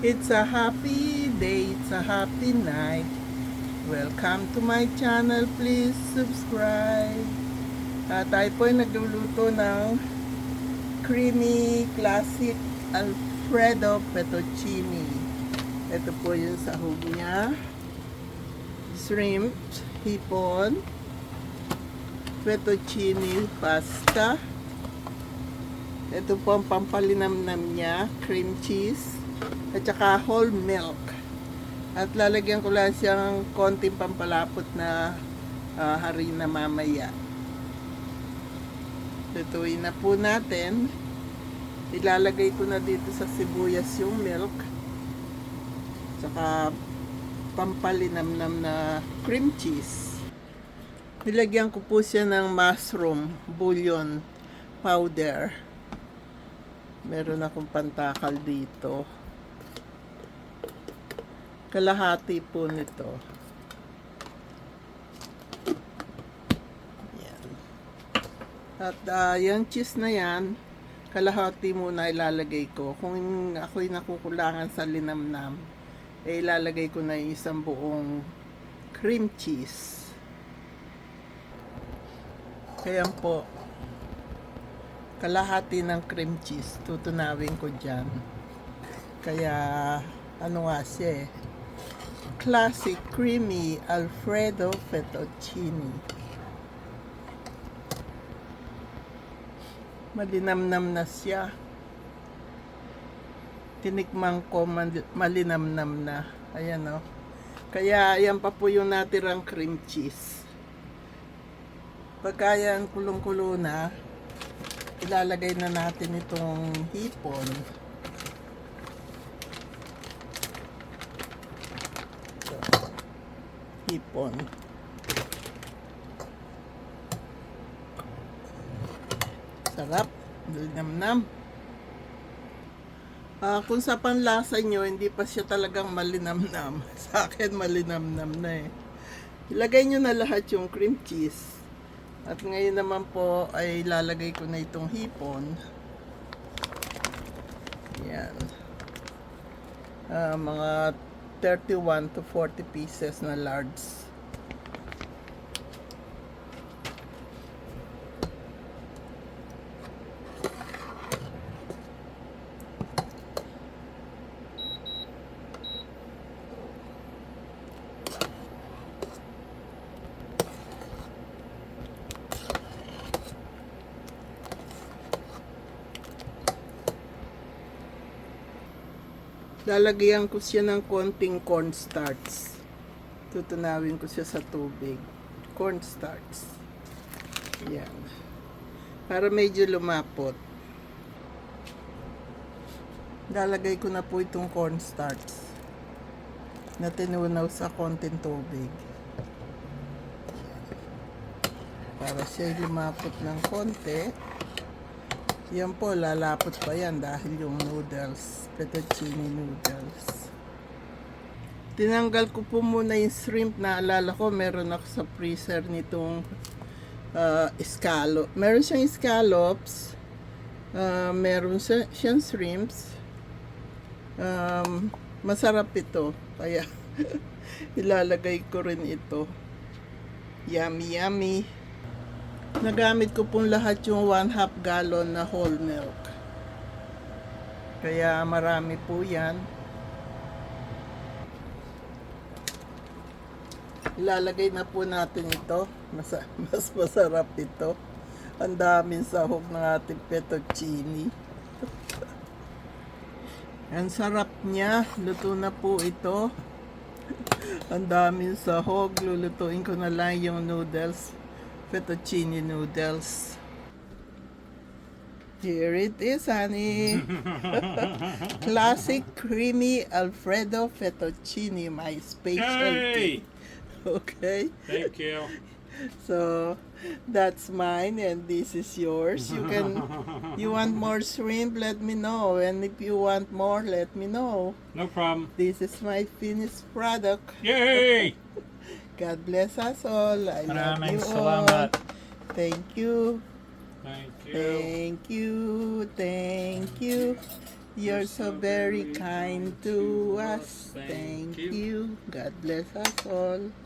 It's a happy day, it's a happy night. Welcome to my channel, please subscribe. Tayo po ay nagluluto ng creamy classic Alfredo fettuccine. Ito po yung sahog niya. Shrimp, hipon, fettuccine pasta. Ito po ang pampalinamnam niya, cream cheese, at saka whole milk. At lalagyan ko lang siyang konting pampalapot na harina mamaya. Lutuin na po natin. Ilalagay ko na dito sa sibuyas yung milk. Saka pampalinamnam na cream cheese. Nilagyan ko po siya ng mushroom bouillon powder. Meron akong pantakal dito. Kalahati po nito. Yan. At yung cheese na yan, kalahati muna ilalagay ko. Kung ako'y nakukulangan sa linamnam, ilalagay ko na yung isang buong cream cheese. Kaya po, kalahati ng cream cheese, tutunawin ko dyan. Kaya, ano nga siya eh, classic creamy Alfredo fettuccine. Malinamnam na siya. Tinikman ko, malinamnam na. Ayan o. Kaya, ayan pa po yung natirang cream cheese. Pagka yan kulong-kulo na, ilalagay na natin itong hipon. So, hipon. Sarap. Malinamnam. Kung sa panlasa nyo, hindi pa siya talagang malinamnam. Sa akin, malinamnam na eh. Ilagay nyo na lahat yung cream cheese. At ngayon naman po ay lalagay ko na itong hipon. Yan. Mga 31 to 40 pieces na large. Lalagyan ko siya ng konting cornstarch. Tutunawin ko siya sa tubig. Cornstarch. Yan. Para medyo lumapot. Lalagay ko na po itong cornstarch na tinunaw sa konting tubig. Para siya lumapot ng konti. Yan po, lalapot pa yan dahil yung noodles, fettuccine noodles. Tinanggal ko po muna yung shrimp. Naalala ko, meron ako sa freezer nitong scallop. Meron siyang scallops, meron siyang shrimps. Masarap ito, kaya ilalagay ko rin ito. Yummy, yummy. Nagamit ko pong lahat yung 1/2 gallon na whole milk. Kaya marami po yan. Ilalagay na po natin ito. Mas masarap ito. Ang daming sahog ng ating fettuccine. Ang sarap niya. Luto na po ito. Ang daming sahog. Lulutuin ko na lang yung noodles. Fettuccine noodles. Here it is, honey. Classic creamy Alfredo fettuccine, my specialty. Yay! Okay. Thank you. So that's mine and this is yours. You want more shrimp, let me know. And if you want more, let me know. No problem. This is my finished product. Yay! God bless us all. I love you Maraming all. salamat. Thank you. Thank you. Thank you. Thank you. You're so very kind to us. Thank you. God bless us all.